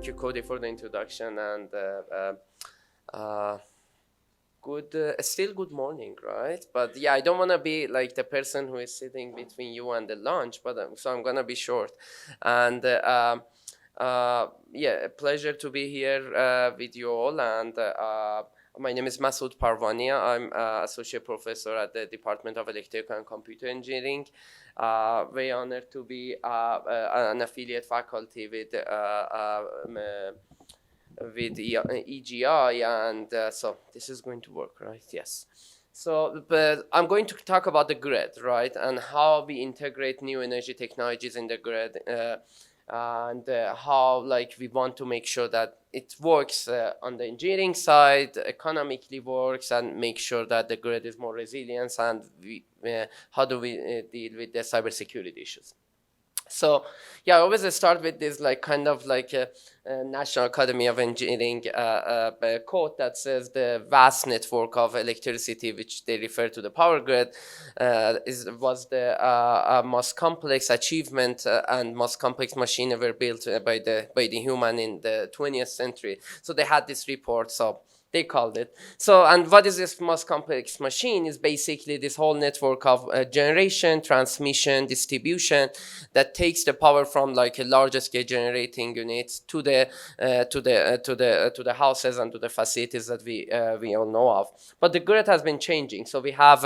you, Cody, for the introduction, and still good morning, right? But yeah, I don't want to be like the person who is sitting between you and the lunch, but so I'm gonna be short. And yeah, a pleasure to be here with you all. And my name is Masoud Parwania. I'm associate professor at the Department of Electrical and Computer Engineering. Very honored to be an affiliate faculty with EGI, and so this is going to work, right? Yes. So, but I'm going to talk about the grid, right, and how we integrate new energy technologies in the grid, and how like we want to make sure that it works on the engineering side, economically works, and make sure that the grid is more resilient, and how do we deal with the cybersecurity issues. So yeah, I always start with this like kind of like a National Academy of Engineering quote that says the vast network of electricity, which they refer to the power grid, was the most complex achievement and most complex machine ever built by the human in the 20th century. So they had this report. So they called it. So, and what is this most complex machine is basically this whole network of generation, transmission, distribution that takes the power from like a larger scale generating units to the houses and to the facilities that we all know of. But the grid has been changing. So we have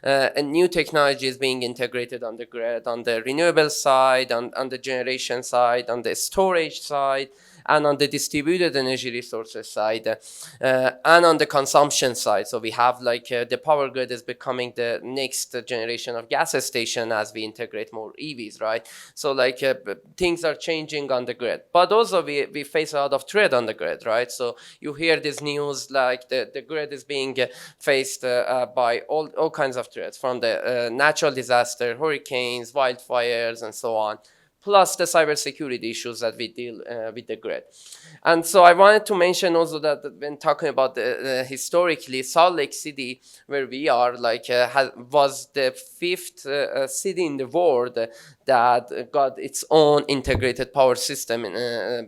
a new technologies being integrated on the grid, on the renewable side, on the generation side, on the storage side, and on the distributed energy resources side, and on the consumption side. So we have like the power grid is becoming the next generation of gas station as we integrate more EVs, right? So like things are changing on the grid, but also we face a lot of threat on the grid, right? So you hear this news like the grid is being faced by all kinds of threats, from the natural disaster, hurricanes, wildfires, and so on, plus the cybersecurity issues that we deal with the grid. And so I wanted to mention also that when talking about historically, Salt Lake City, where we are, like was the fifth city in the world that got its own integrated power system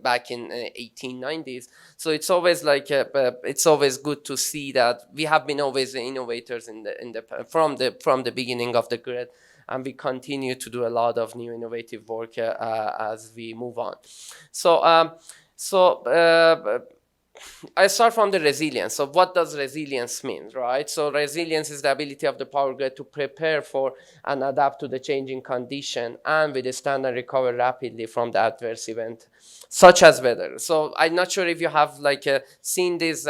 back in 1890s. So it's always like it's always good to see that we have been always the innovators from the beginning of the grid, and we continue to do a lot of new innovative work as we move on. So, I start from the resilience. So what does resilience mean, right? So resilience is the ability of the power grid to prepare for and adapt to the changing condition and withstand and recover rapidly from the adverse event, such as weather. So I'm not sure if you have like seen this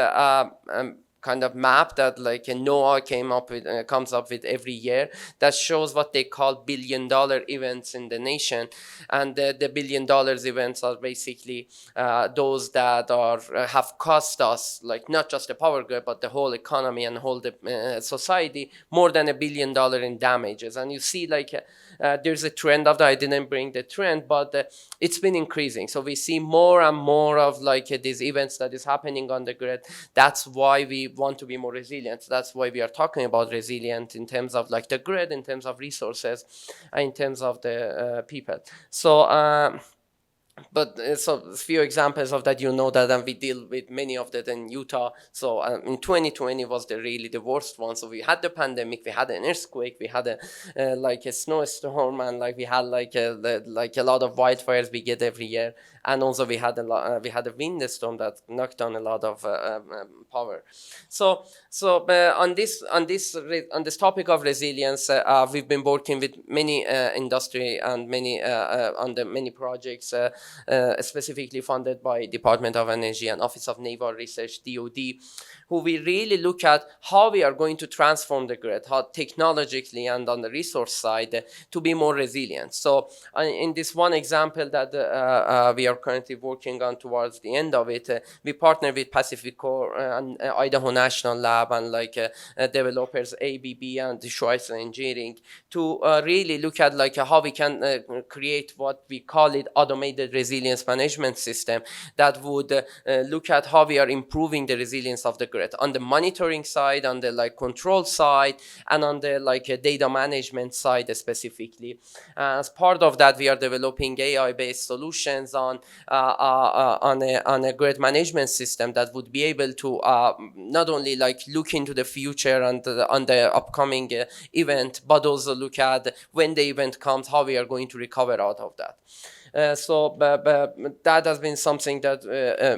kind of map that like NOAA comes up with every year, that shows what they call billion-dollar events in the nation. And the $1 billion events are basically those that have cost us, like not just the power grid but the whole economy and whole society, more than $1 billion in damages. And you see like there's a trend of that. I didn't bring the trend, but it's been increasing. So we see more and more of like these events that is happening on the grid. That's why we want to be more resilient. That's why we are talking about resilient in terms of like the grid, in terms of resources, and in terms of the people. So so a few examples of that, that, and we deal with many of that in Utah. So in 2020 was really the worst one. So we had the pandemic, we had an earthquake, we had like a snowstorm, and like we had like a lot of wildfires we get every year, and also we had a windstorm that knocked down a lot of power. So on this topic of resilience, we've been working with many industry and many projects. Specifically funded by Department of Energy and Office of Naval Research, DoD, who we really look at how we are going to transform the grid, how technologically and on the resource side to be more resilient. So in this one example that we are currently working on towards the end of it, we partner with Pacificorp and Idaho National Lab and developers ABB and Schweitzer Engineering to really look at how we can create what we call it automated resilience management system that would look at how we are improving the resilience of the grid. grid, on the monitoring side, on the like control side, and on the like data management side specifically. As part of that, we are developing AI-based solutions on a grid management system that would be able to not only like look into the future and on the upcoming event, but also look at when the event comes, how we are going to recover out of that. So that has been something that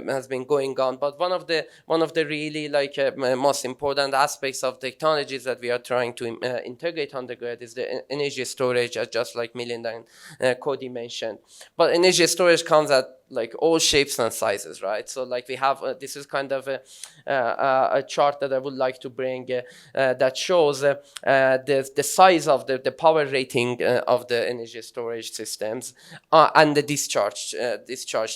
has been going on. But one of the really like most important aspects of technologies that we are trying to integrate on the grid is the energy storage, just like Melinda and Cody mentioned. But energy storage comes at like all shapes and sizes, right? So like we have this is kind of a chart that I would like to bring that shows the size of the power rating of the energy storage systems and the discharge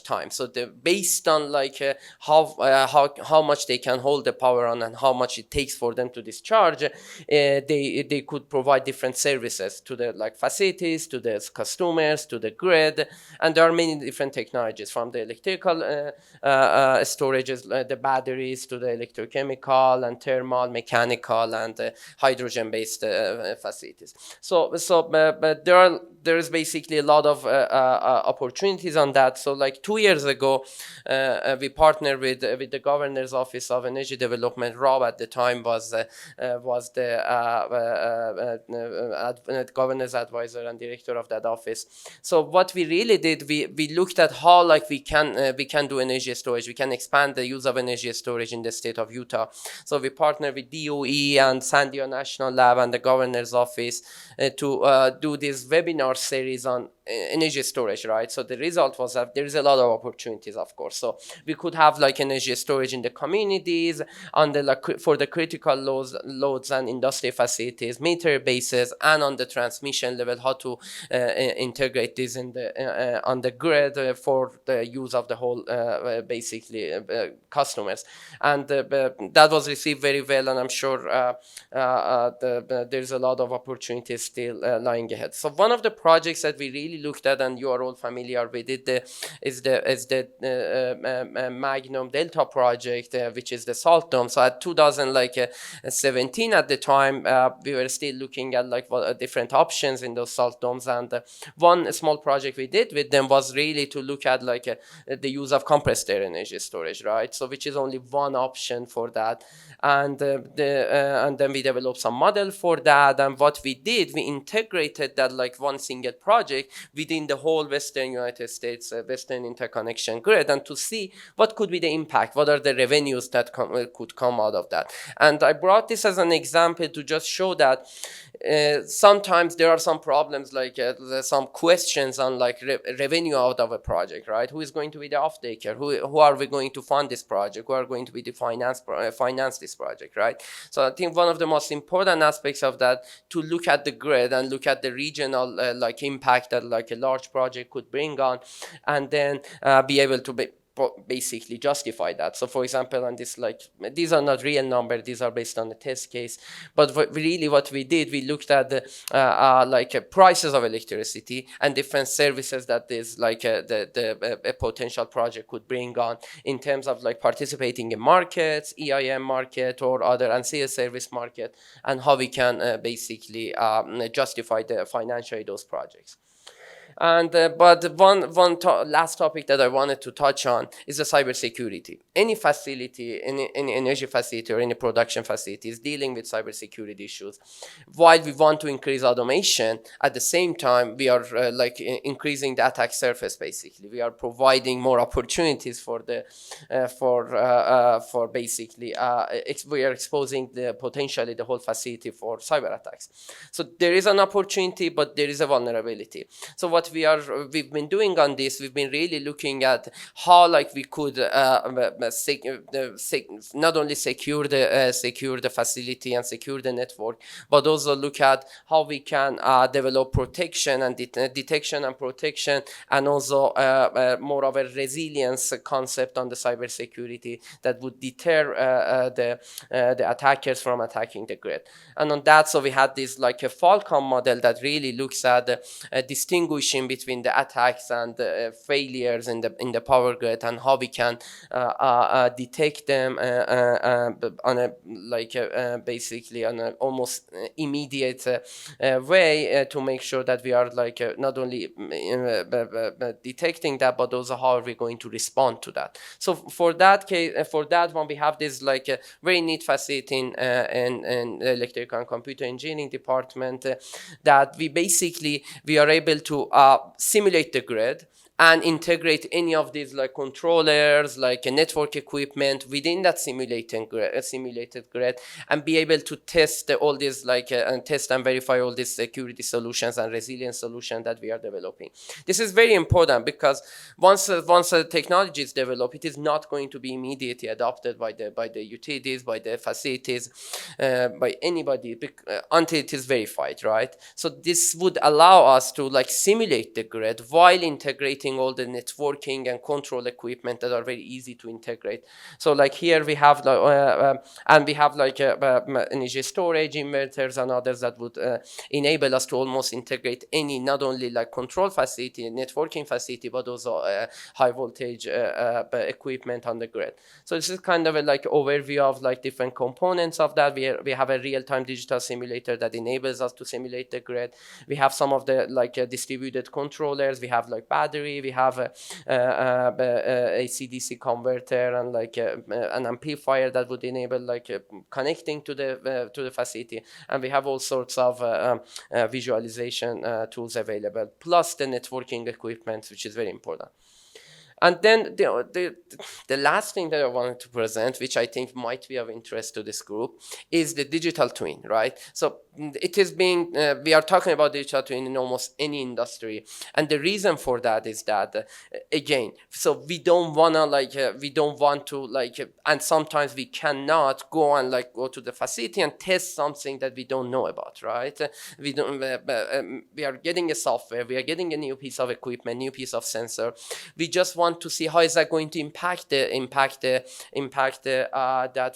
time. So based on like how much they can hold the power on and how much it takes for them to discharge, they could provide different services to the like facilities, to the customers, to the grid, and there are many different technologies from the electrical storages, the batteries, to the electrochemical and thermal, mechanical, and hydrogen-based facilities. So but there is basically a lot of opportunities on that. So like 2 years ago, we partnered with the Governor's Office of Energy Development. Rob at the time was the Governor's advisor and director of that office. So what we really did, we looked at how like we can do energy storage. We can expand the use of energy storage in the state of Utah. So we partnered with DOE and San Diego National Lab and the Governor's Office to do this webinar series on energy storage, right? So the result was that there is a lot of opportunities, of course. So we could have like energy storage in the communities, on the like for the critical loads and industry facilities, meter bases, and on the transmission level, how to integrate this in the on the grid for the use of the whole basically customers. And that was received very well, and I'm sure there's a lot of opportunities still lying ahead. So one of the projects that we really looked at, and you are all familiar with it, is the Magnum Delta project, which is the salt dome. So at 2017 at the time, we were still looking at like different options in those salt domes, and one small project we did with them was really to look at like the use of compressed air energy storage, right? So which is only one option for that, and then we developed some model for that. And what we did, we integrated that like one single project within the whole Western United States Western interconnection grid, and to see what could be the impact, what are the revenues that could come out of that. And I brought this as an example to just show that sometimes there are some problems, like some questions on like revenue out of a project, right? Who is going to be the off-taker? Who are we going to fund this project? Who are going to be the finance this project, right? So I think one of the most important aspects of that, to look at the grid and look at the regional like impact that like a large project could bring on, and then be able to basically justify that. So for example, on this, like these are not real numbers, these are based on the test case, but really what we did, we looked at the prices of electricity and different services that is like a potential project could bring on in terms of like participating in markets, EIM market or other ancillary service market, and how we can basically justify the financially those projects. And but one last topic that I wanted to touch on is the cybersecurity. Any facility, any energy facility or any production facility is dealing with cybersecurity issues. While we want to increase automation, at the same time we are increasing the attack surface. Basically, we are providing more opportunities for the for basically we are exposing potentially the whole facility for cyber attacks. So there is an opportunity, but there is a vulnerability. So what we've been doing on this, we've been really looking at how like we could not only secure the facility and secure the network, but also look at how we can develop protection and detection and protection, and also more of a resilience concept on the cybersecurity that would deter the attackers from attacking the grid. And on that, so we had this like a Falcon model that really looks at distinguishing distinguishing between the attacks and the failures in the power grid, and how we can detect them on a basically on an almost immediate way, to make sure that we are not only detecting that, but also how are we going to respond to that. So for that case, for that one, we have this very neat facility in electrical and computer engineering department, that we are able to simulate the grid and integrate any of these controllers, a network equipment within that simulated grid, and be able to test all these and test and verify all these security solutions and resilience solutions that we are developing. This is very important, because once the technology is developed, it is not going to be immediately adopted by the utilities, by the facilities, by anybody, until it is verified, right? So this would allow us to simulate the grid while integrating all the networking and control equipment that are very easy to integrate. So here we have and we have energy storage inverters and others that would enable us to almost integrate any, not only control facility, networking facility, but also high voltage equipment on the grid. So this is kind of a overview of different components of that. We have a real-time digital simulator that enables us to simulate the grid. We have some of the distributed controllers. We have battery. We have a AC/DC converter and an amplifier that would enable connecting to the facility. And we have all sorts of visualization tools available, plus the networking equipment, which is very important. And then the last thing that I wanted to present, which I think might be of interest to this group, is the digital twin, right? So it is being, we are talking about digital twin in almost any industry. And the reason for that is that, again, so we don't want to and sometimes we cannot go and go to the facility and test something that we don't know about, right? We are getting a software, we are getting a new piece of equipment, new piece of sensor. We just want to see how is that going to impact that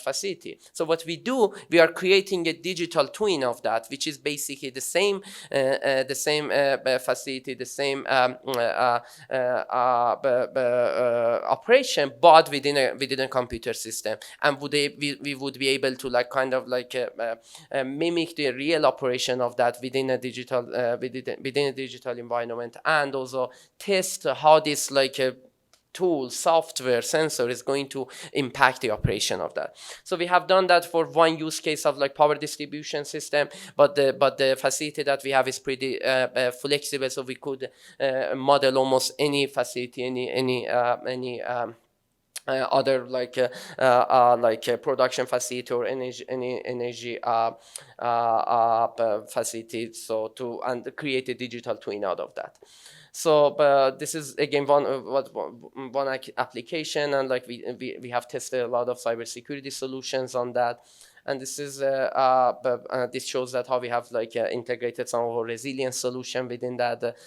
facility. So what we do, we are creating a digital twin of that, which is basically the same facility, the same operation, but within a computer system, and we would be able to mimic the real operation of that within a digital environment, and also test how this tool, software, sensor is going to impact the operation of that. So we have done that for one use case of power distribution system, but the facility that we have is pretty flexible, so we could model almost any facility, any other production facility or any energy facility, and create a digital twin out of that. So this is again one application, and we have tested a lot of cybersecurity solutions on that. And this is this shows that how we have integrated some of our resilience solution within that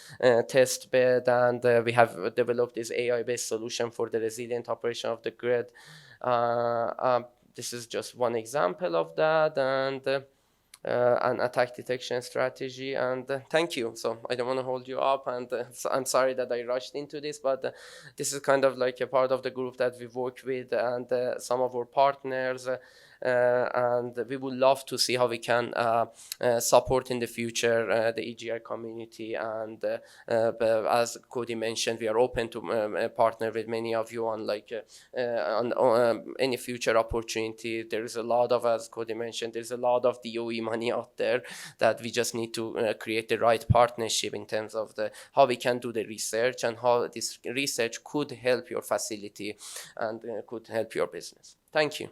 test bed, and we have developed this AI-based solution for the resilient operation of the grid. This is just one example of that, and an attack detection strategy. And thank you. So I don't want to hold you up, and so I'm sorry that I rushed into this, but this is kind of a part of the group that we work with, and some of our partners. And we would love to see how we can support in the future the EGI community. And as Cody mentioned, we are open to partner with many of you on any future opportunity. There is a lot of, as Cody mentioned, there's a lot of DOE money out there that we just need to create the right partnership in terms of how we can do the research, and how this research could help your facility and could help your business. Thank you.